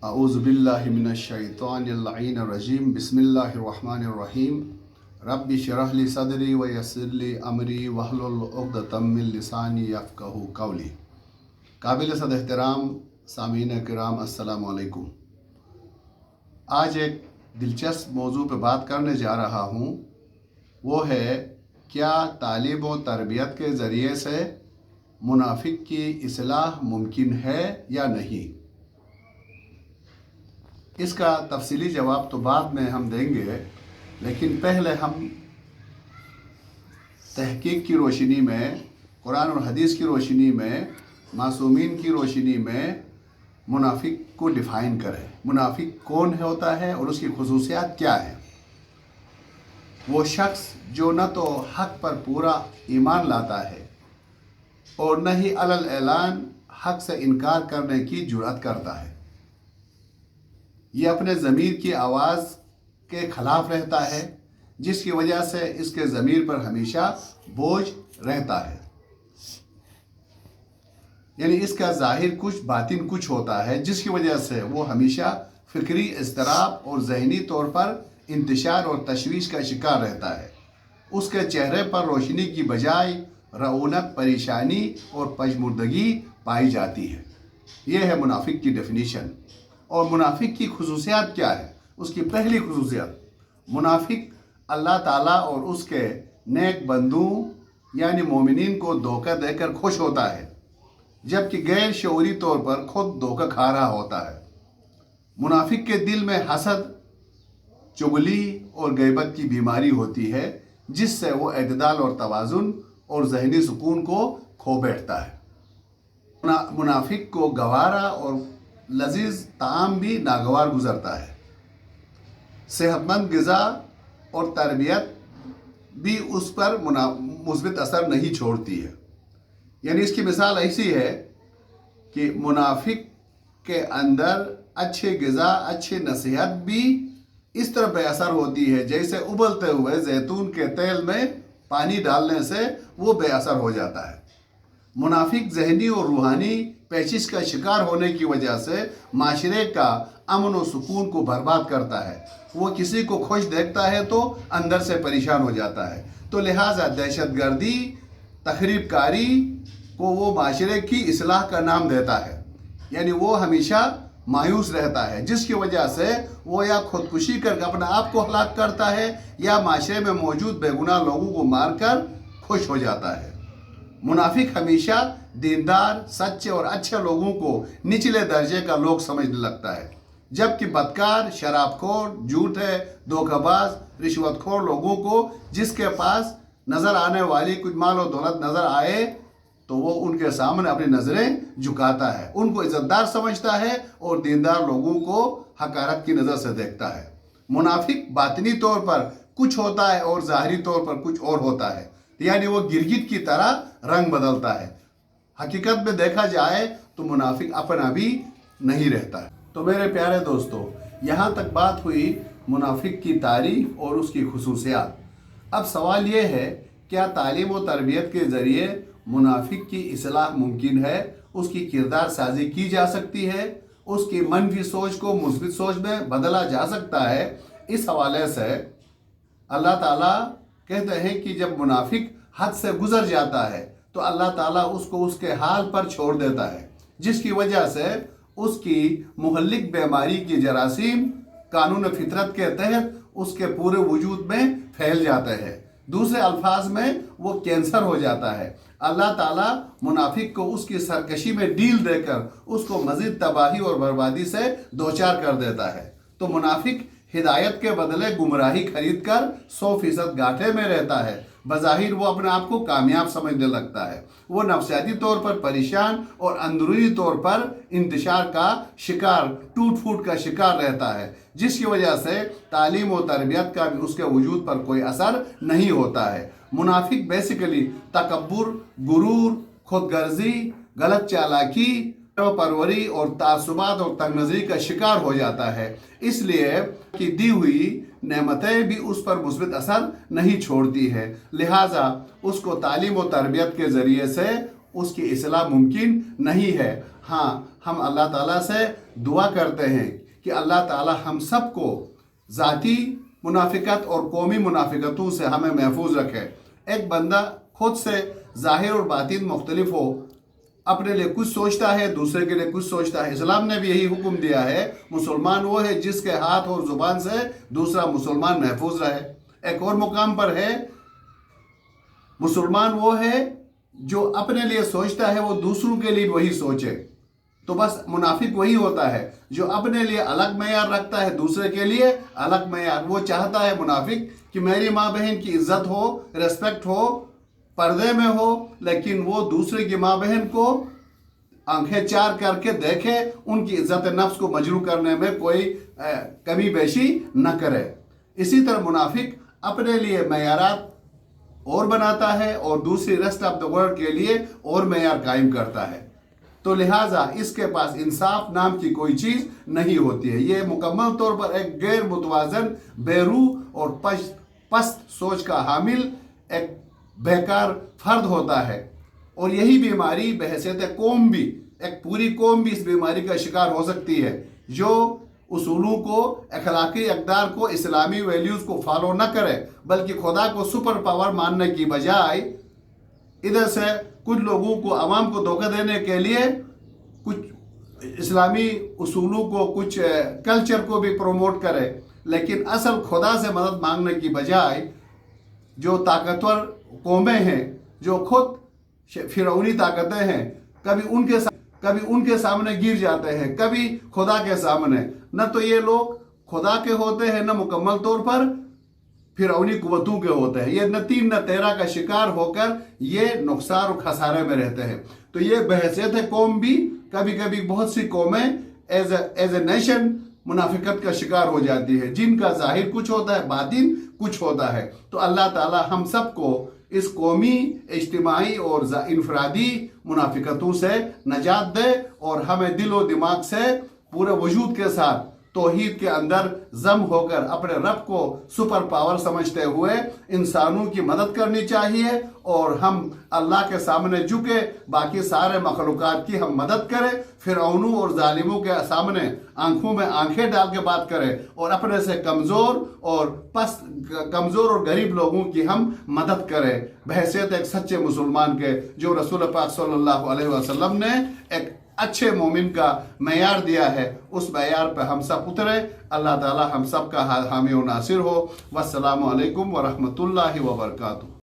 अऊज़ु बिल्लाहि मिनश्शैतानिर रजीम बिस्मिल्लाहिर्रहमानिर्रहीम रब्बि इश्रह ली सदरी व यस्सिर ली अमरी वहलुल उक़दतम मिन लिसानी यफ़क़हू क़ौली। काबिल सद एहतराम सामीन किराम अस्सलामु अलैकुम। आज एक दिलचस्प मौजू पर बात करने जा रहा हूँ। वो है, क्या तालीम व तरबियत के ज़रिए से मुनाफिक की इस्लाह मुमकिन है या नहीं। इसका तफसीली जवाब तो बाद में हम देंगे, लेकिन पहले हम तहकीक की रोशनी में, कुरान और हदीस की रोशनी में, मासूमीन की रोशनी में मुनाफिक को डिफ़ाइन करें। मुनाफिक कौन होता है और उसकी खुसूसियात क्या है। वो शख्स जो न तो हक़ पर पूरा ईमान लाता है और न ही अलल ऐलान हक़ से इनकार करने की जुर्अत करता है। ये अपने ज़मीर की आवाज़ के ख़िलाफ़ रहता है, जिसकी वजह से इसके ज़मीर पर हमेशा बोझ रहता है। यानी इसका ज़ाहिर कुछ बातिन कुछ होता है, जिसकी वजह से वो हमेशा फ़िक्री इज़्तिराब और ज़हनी तौर पर इंतशार और तशवीश का शिकार रहता है। उसके चेहरे पर रोशनी की बजाय रऊनक, परेशानी और पजमुर्दगी पाई जाती है। ये है मुनाफिक की डेफिनीशन। और मुनाफिक की खुसूसियात क्या है। उसकी पहली खुसूसियत, मुनाफिक अल्लाह ताला और उसके नेक बंदू यानी मोमिनीन को धोखा देकर खुश होता है, जबकि गैर शऊरी तौर पर खुद धोखा खा रहा होता है। मुनाफिक के दिल में हसद, चुगली और गैबत की बीमारी होती है, जिससे वो एतदाल और तवाज़ुन और ज़हनी सुकून को खो बैठता है। मुनाफिक को गवारा और लजीज ताम भी नागवार गुजरता है। सेहतमंद ग़िज़ा और तरबियत भी उस पर मुस्बित असर नहीं छोड़ती है। यानी इसकी मिसाल ऐसी है कि मुनाफिक के अंदर अच्छे ग़िज़ा, अच्छी नसीहत भी इस तरह बेअसर होती है, जैसे उबलते हुए जैतून के तेल में पानी डालने से वो बेअसर हो जाता है। मुनाफिक ज़हनी और रूहानी पेचिश का शिकार होने की वजह से माशरे का अमन और सुकून को बर्बाद करता है। वो किसी को खुश देखता है तो अंदर से परेशान हो जाता है। तो लिहाजा दहशतगर्दी, तखरीब कारी को वो माशरे की इस्लाह का नाम देता है। यानी वो हमेशा मायूस रहता है, जिसकी वजह से वो या खुदकुशी कर अपने आप को हलाक करता है या माशरे में मौजूद बेगुनाह लोगों को मारकर खुश हो जाता है। मुनाफिक हमेशा दीनदार, सच्चे और अच्छे लोगों को निचले दर्जे का लोग समझने लगता है, जबकि बदकार, शराबखोर, झूठे, धोखाबाज, रिश्वतखोर लोगों को जिसके पास नज़र आने वाली कुछ माल और दौलत नज़र आए तो वो उनके सामने अपनी नज़रें झुकाता है, उनको इज़्ज़तदार समझता है और दीनदार लोगों को हकारत की नज़र से देखता है। मुनाफिक बातिनी तौर पर कुछ होता है और ज़ाहिरी तौर पर कुछ और होता है। यानी वो गिरगिट की तरह रंग बदलता है। हकीकत में देखा जाए तो मुनाफिक अपना भी नहीं रहता है। तो मेरे प्यारे दोस्तों, यहाँ तक बात हुई मुनाफिक की तारीफ और उसकी खुसूसियात। अब सवाल ये है, क्या तालीम व तरबियत के ज़रिए मुनाफिक की इस्लाह मुमकिन है, उसकी किरदार साजी की जा सकती है, उसकी मनफी सोच को मुस्बित सोच में बदला जा सकता है। इस हवाले से अल्लाह ताला कहते हैं कि जब मुनाफिक हद से गुजर जाता है तो अल्लाह ताला उसको उसके हाल पर छोड़ देता है, जिसकी वजह से उसकी मुहल्लिक बीमारी की जरासीम कानून फितरत के तहत उसके पूरे वजूद में फैल जाते हैं। दूसरे अल्फाज में वो कैंसर हो जाता है। अल्लाह ताला मुनाफिक को उसकी सरकशी में डील देकर उसको मज़ीद तबाही और बर्बादी से दोचार कर देता है। तो मुनाफिक हिदायत के बदले गुमराही खरीद कर 100% घाटे में रहता है। बज़ाहिर वो अपने आप को कामयाब समझने लगता है। वो नफ्सियाती तौर पर परेशान और अंदरूनी तौर पर इंतशार का शिकार, टूट फूट का शिकार रहता है, जिसकी वजह से तालीम और तरबियत का भी उसके वजूद पर कोई असर नहीं होता है। मुनाफिक बेसिकली तकब्बुर, गुरूर, खुदगर्जी, गलत चालाकी, परवरी और तासुबात और तंगनज़री का शिकार हो जाता है। इसलिए कि दी हुई नेमतें भी उस पर मुस्बित असर नहीं छोड़ती है। लिहाजा उसको तालीम और तरबियत के ज़रिए से उसकी इस्लाह मुमकिन नहीं है। हाँ, ہم اللہ تعالیٰ سے دعا کرتے ہیں کہ اللہ تعالیٰ ہم سب کو ذاتی منافقت اور قومی منافقتوں سے ہمیں محفوظ رکھے۔ ایک بندہ خود سے ظاہر اور باطن مختلف ہو، اپنے لیے کچھ سوچتا ہے، دوسرے کے لیے کچھ سوچتا ہے۔ اسلام نے بھی یہی حکم دیا ہے، مسلمان وہ ہے جس کے ہاتھ اور زبان سے دوسرا مسلمان محفوظ رہے۔ ایک اور مقام پر ہے، مسلمان وہ ہے جو اپنے لیے سوچتا ہے وہ دوسروں کے لیے وہی سوچے۔ تو بس منافق وہی ہوتا ہے جو اپنے لیے الگ معیار رکھتا ہے، دوسرے کے لیے الگ معیار۔ وہ چاہتا ہے منافق کہ میری ماں بہن کی عزت ہو، ریسپیکٹ ہو، پردے میں ہو، لیکن وہ دوسرے کی ماں بہن کو آنکھیں چار کر کے دیکھے، ان کی عزت نفس کو مجروح کرنے میں کوئی کمی بیشی نہ کرے۔ اسی طرح منافق اپنے لیے معیارات اور بناتا ہے اور دوسری ریسٹ آف دا ورلڈ کے لیے اور معیار قائم کرتا ہے۔ تو لہٰذا اس کے پاس انصاف نام کی کوئی چیز نہیں ہوتی ہے۔ یہ مکمل طور پر ایک غیر متوازن، بے روح اور پست سوچ کا حامل ایک بیکار فرد ہوتا ہے، اور یہی بیماری بحیثیت قوم بھی، ایک پوری قوم بھی اس بیماری کا شکار ہو سکتی ہے، جو اصولوں کو، اخلاقی اقدار کو، اسلامی ویلیوز کو فالو نہ کرے، بلکہ خدا کو سپر پاور ماننے کی بجائے ادھر سے کچھ لوگوں کو، عوام کو دھوکہ دینے کے لیے کچھ اسلامی اصولوں کو، کچھ کلچر کو بھی پروموٹ کرے، لیکن اصل خدا سے مدد مانگنے کی بجائے جو طاقتور قومیں ہیں، جو خود فرعونی طاقتیں ہیں، کبھی ان کے سامنے گر جاتے ہیں، کبھی خدا کے سامنے۔ نہ تو یہ لوگ خدا کے ہوتے ہیں، نہ مکمل طور پر فرعونی قوتوں کے ہوتے ہیں۔ یہ نہ تین نہ تیرہ کا شکار ہو کر یہ نقصان اور خسارے میں رہتے ہیں۔ تو یہ بحیثیت قوم بھی کبھی کبھی بہت سی قومیں ایز اے نیشن منافقت کا شکار ہو جاتی ہے، جن کا ظاہر کچھ ہوتا ہے، باطن کچھ ہوتا ہے۔ تو اللہ تعالی ہم سب کو اس قومی، اجتماعی اور انفرادی منافقتوں سے نجات دے، اور ہمیں دل و دماغ سے پورے وجود کے ساتھ توحید کے اندر ضم ہو کر اپنے رب کو سپر پاور سمجھتے ہوئے انسانوں کی مدد کرنی چاہیے، اور ہم اللہ کے سامنے جھکے، باقی سارے مخلوقات کی ہم مدد کریں، فرعونوں اور ظالموں کے سامنے آنکھوں میں آنکھیں ڈال کے بات کریں، اور اپنے سے کمزور اور غریب لوگوں کی ہم مدد کریں، بحیثیت ایک سچے مسلمان کے، جو رسول پاک صلی اللہ علیہ وسلم نے ایک اچھے مومن کا معیار دیا ہے، اس معیار پہ ہم سب اترے۔ اللہ تعالی ہم سب کا حامی و ناصر ہو۔ والسلام علیکم ورحمۃ اللہ وبرکاتہ۔